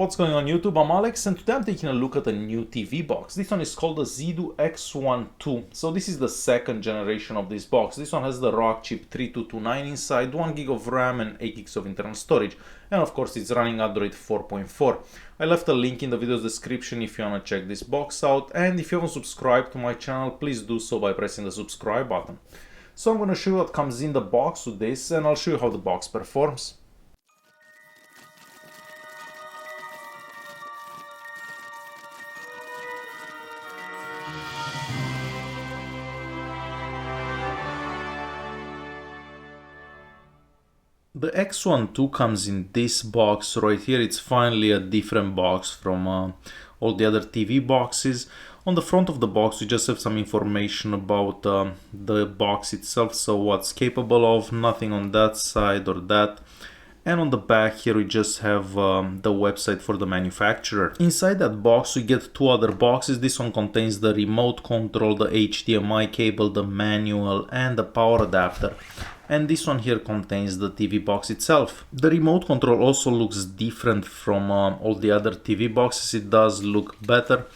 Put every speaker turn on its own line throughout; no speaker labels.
What's going on YouTube? I'm Alex and today I'm taking a look at a new TV box. This one is called the ZIDOO X12. So this is the second generation of this box. This one has the RK3229 inside, 1 gig of RAM and 8 gigs of internal storage. And of course it's running Android 4.4. I left a link in the video's description if you want to check this box out. And if you haven't subscribed to my channel, please do so by pressing the subscribe button. So I'm going to show you what comes in the box with this and I'll show you how the box performs. The X12 comes in this box right here. It's finally a different box from all the other TV boxes. On the front of the box we just have some information about the box itself, so what's capable of, nothing on that side or that. And on the back here we just have the website for the manufacturer. Inside that box we get two other boxes. This one contains the remote control, the HDMI cable, the manual and the power adapter. And this one here contains the TV box itself. The remote control also looks different from all the other TV boxes. It does look better.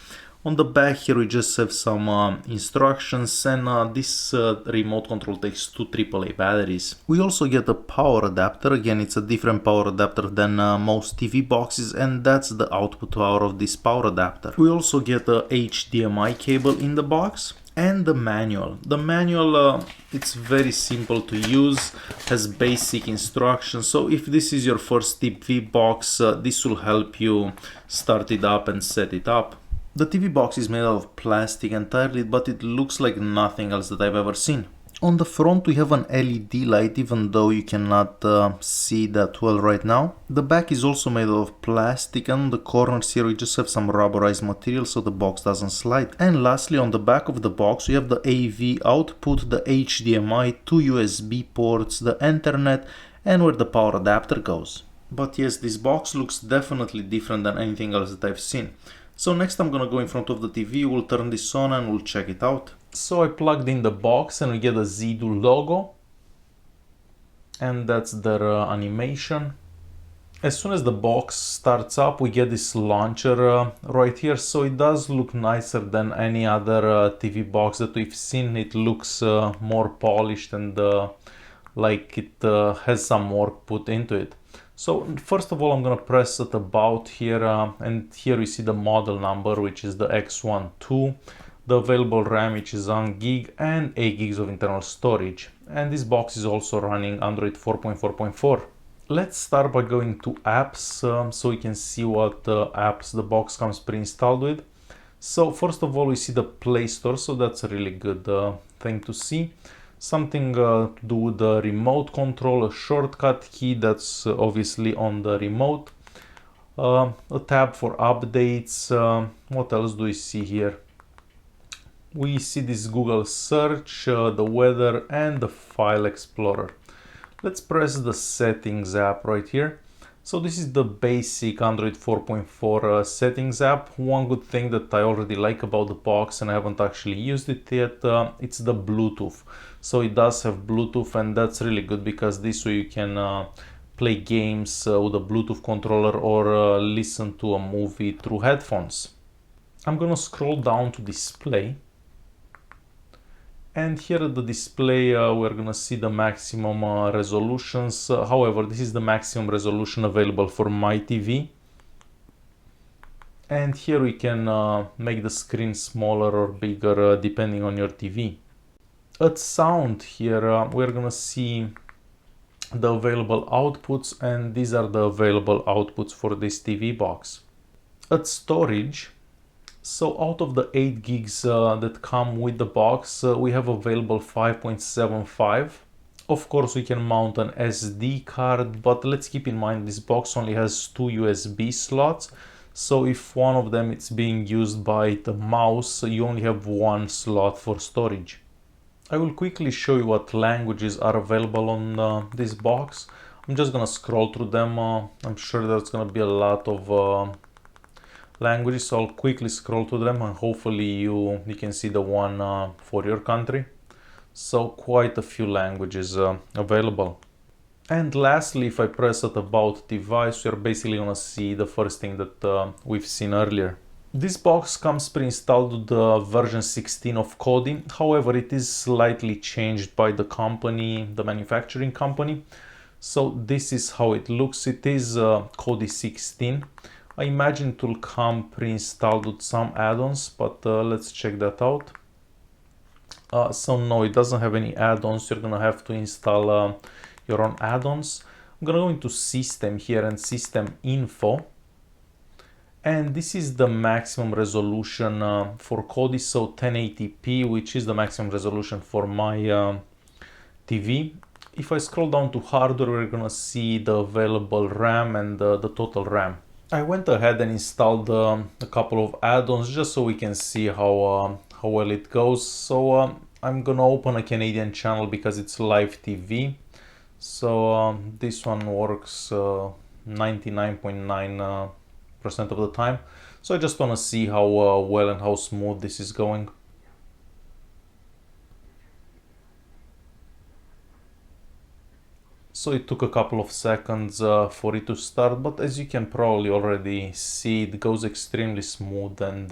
On the back here we just have some instructions, and this remote control takes two AAA batteries. We also get a power adapter. Again, it's a different power adapter than most TV boxes, and that's the output power of this power adapter. We also get a HDMI cable in the box and the manual. The manual, it's very simple to use, has basic instructions, so if this is your first TV box, this will help you start it up and set it up. The TV box is made out of plastic entirely, but it looks like nothing else that I've ever seen. On the front we have an LED light, even though you cannot see that well right now. The back is also made out of plastic, and on the corners here we just have some rubberized material so the box doesn't slide. And lastly, on the back of the box we have the AV output, the HDMI, two USB ports, the Ethernet, and where the power adapter goes. But yes, this box looks definitely different than anything else that I've seen. So next I'm gonna go in front of the TV, we'll turn this on and we'll check it out. So I plugged in the box and we get a ZIDOO logo. And that's their animation. As soon as the box starts up, we get this launcher right here. So it does look nicer than any other TV box that we've seen. It looks more polished and like it has some work put into it. So first of all, I'm gonna press at about here, and here we see the model number, which is the X12, the available RAM, which is 1 gig, and 8 gigs of internal storage. And this box is also running Android 4.4.4. Let's start by going to apps, so we can see what apps the box comes pre-installed with. So first of all, we see the Play Store, so that's a really good thing to see. Something to do with the remote control, a shortcut key that's obviously on the remote, a tab for updates. What else do we see here? We see this Google search, the weather, and the file explorer. Let's press the settings app right here. So this is the basic Android 4.4 settings app. One good thing that I already like about the box, and I haven't actually used it yet, it's the Bluetooth. So it does have Bluetooth, and that's really good because this way you can play games with a Bluetooth controller or listen to a movie through headphones. I'm gonna scroll down to display. And here at the display we're gonna see the maximum resolutions. However, this is the maximum resolution available for my TV. And here we can make the screen smaller or bigger depending on your TV. At sound here we're gonna see the available outputs, and these are the available outputs for this TV box. At storage, so out of the 8 gigs that come with the box, we have available 5.75. Of course we can mount an SD card, but let's keep in mind this box only has two USB slots. So if one of them is being used by the mouse, you only have one slot for storage. I will quickly show you what languages are available on this box. I'm just gonna scroll through them. I'm sure there's gonna be a lot of languages, so I'll quickly scroll to them and hopefully you can see the one for your country. So quite a few languages available. And lastly, if I press at about device, we're basically gonna see the first thing that we've seen earlier. This box comes pre-installed with the version 16 of Kodi. However, it is slightly changed by the company, the manufacturing company. So this is how it looks. It is Kodi 16. I imagine it will come pre-installed with some add-ons, but let's check that out. So no, it doesn't have any add-ons. You're gonna have to install your own add-ons. I'm gonna go into system here and system info. And this is the maximum resolution for Kodi, so 1080p, which is the maximum resolution for my TV. If I scroll down to hardware, we're gonna see the available RAM and the total RAM. I went ahead and installed a couple of add-ons just so we can see how well it goes. So I'm gonna open a Canadian channel because it's live TV. So this one works 99.9% of the time. So I just want to see how well and how smooth this is going. So it took a couple of seconds for it to start, but as you can probably already see, it goes extremely smooth and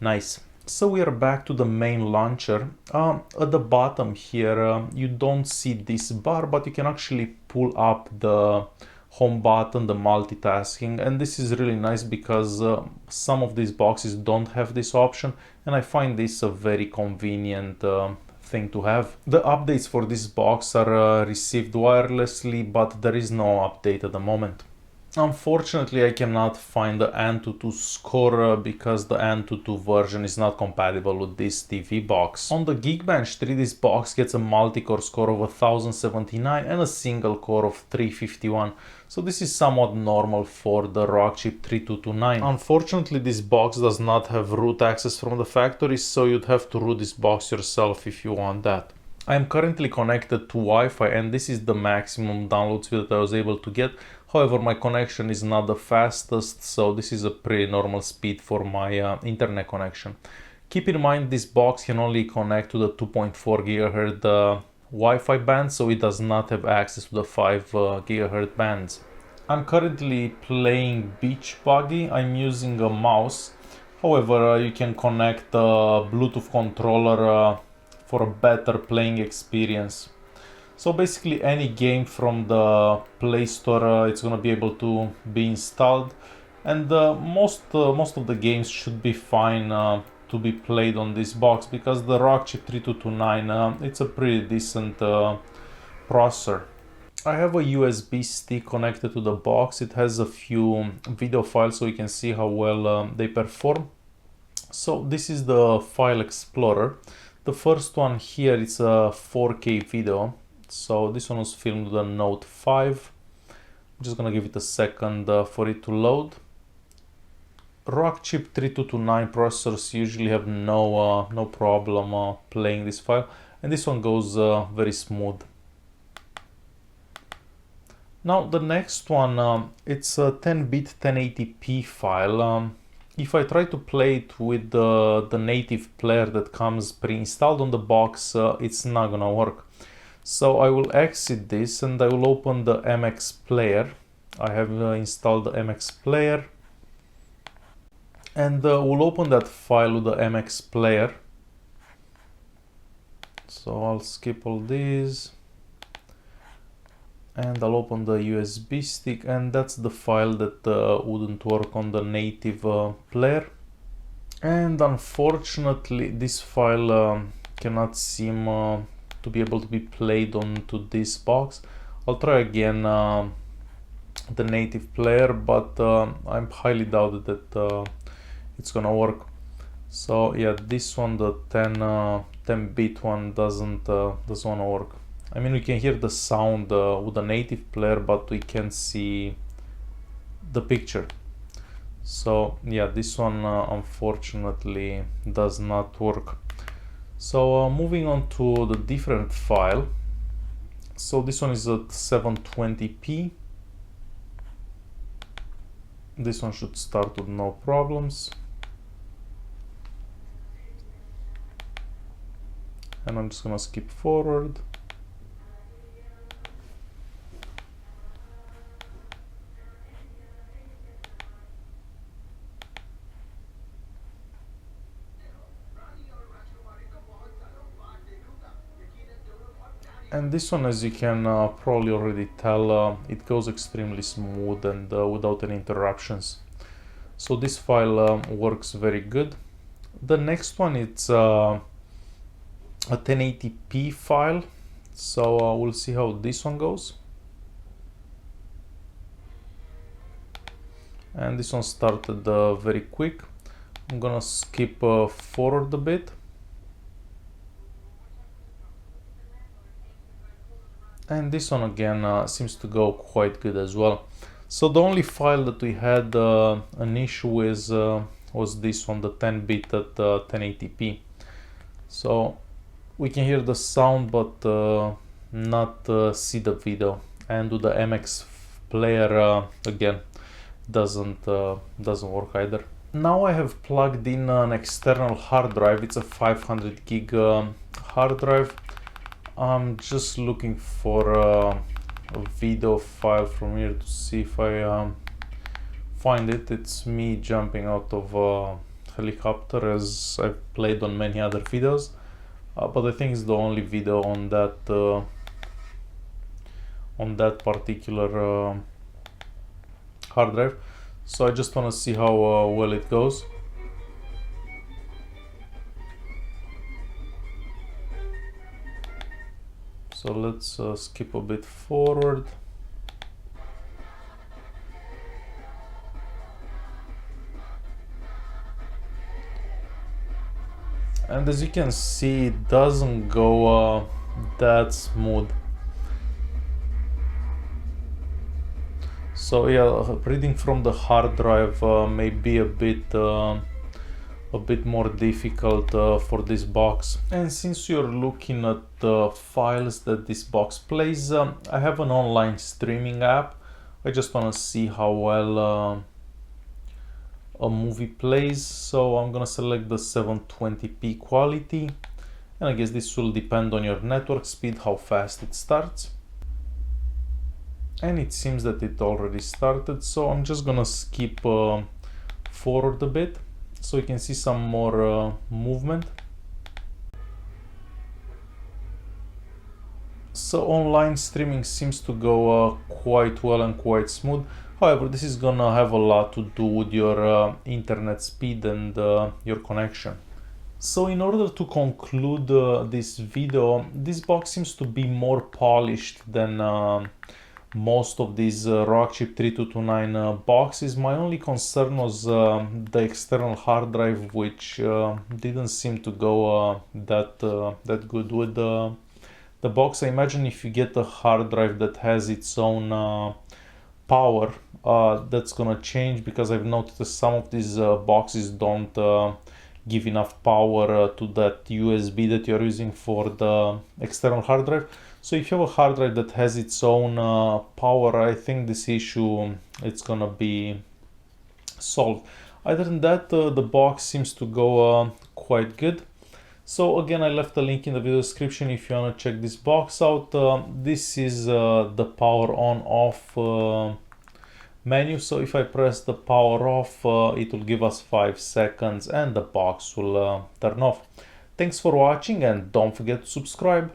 nice. So we are back to the main launcher. At the bottom here, you don't see this bar, but you can actually pull up the home button, the multitasking, and this is really nice because some of these boxes don't have this option, and I find this a very convenient thing to have. The updates for this box are received wirelessly, but there is no update at the moment. Unfortunately, I cannot find the AnTuTu score because the AnTuTu version is not compatible with this TV box. On the Geekbench 3, this box gets a multi-core score of 1079 and a single core of 351. So this is somewhat normal for the RK3229. Unfortunately, this box does not have root access from the factory, so you'd have to root this box yourself if you want that. I am currently connected to Wi-Fi and this is the maximum download speed that I was able to get. However, my connection is not the fastest, so this is a pretty normal speed for my internet connection. Keep in mind this box can only connect to the 2.4 GHz Wi-Fi band, so it does not have access to the 5 GHz bands. I'm currently playing Beach Buggy. I'm using a mouse. However, you can connect a Bluetooth controller for a better playing experience. So basically any game from the Play Store, it's gonna be able to be installed, and most of the games should be fine to be played on this box because the RK3229 it's a pretty decent processor. I have a USB stick connected to the box. It has a few video files so you can see how well they perform. So this is the file explorer. The first one here is a 4K video. So this one was filmed with a Note 5. I'm just gonna give it a second for it to load. RK3229 processors usually have no problem playing this file, and this one goes very smooth. Now the next one, it's a 10-bit 1080p file. If I try to play it with the native player that comes pre-installed on the box, it's not gonna work. So I will exit this and I will open the MX player. I have installed the MX player, and we'll open that file with the MX player. So I'll skip all these and I'll open the USB stick, and that's the file that wouldn't work on the native player. And unfortunately this file cannot seem to be able to be played onto this box. I'll try again the native player, but I'm highly doubted that it's gonna work. So yeah, this one, the 10-bit one, doesn't wanna work. I mean, we can hear the sound with the native player, but we can't see the picture. So yeah, this one unfortunately does not work. So moving on to the different file. So this one is at 720p. This one should start with no problems. And I'm just gonna skip forward. And this one, as you can probably already tell, it goes extremely smooth and without any interruptions. So this file works very good. The next one, it's a 1080p file. So we'll see how this one goes. And this one started very quick. I'm gonna skip forward a bit. And this one again seems to go quite good as well. So the only file that we had an issue with was this one, the 10-bit at 1080p. So we can hear the sound but not see the video. And with the MX player again doesn't work either. Now I have plugged in an external hard drive. It's a 500 gig hard drive. I'm just looking for a video file from here to see if I find it. It's me jumping out of a helicopter, as I've played on many other videos, but I think it's the only video on that particular hard drive. So I just want to see how well it goes. So let's skip a bit forward. And as you can see, it doesn't go that smooth. So yeah, reading from the hard drive may be a bit more difficult for this box. And since you're looking at the files that this box plays, I have an online streaming app. I just want to see how well a movie plays. So I'm gonna select the 720p quality, and I guess this will depend on your network speed, how fast it starts. And it seems that it already started, so I'm just gonna skip forward a bit so you can see some more movement. So online streaming seems to go quite well and quite smooth. However, this is gonna have a lot to do with your internet speed and your connection. So in order to conclude this video, this box seems to be more polished than most of these RK3229 boxes. My only concern was the external hard drive, which didn't seem to go that good with the box. I imagine if you get a hard drive that has its own power, that's gonna change, because I've noticed some of these boxes don't give enough power to that USB that you're using for the external hard drive. So if you have a hard drive that has its own power, I think this issue it's gonna be solved. Other than that, the box seems to go quite good. So again, I left a link in the video description if you want to check this box out. This is the power on off menu. So if I press the power off, it will give us 5 seconds and the box will turn off. Thanks for watching, and don't forget to subscribe.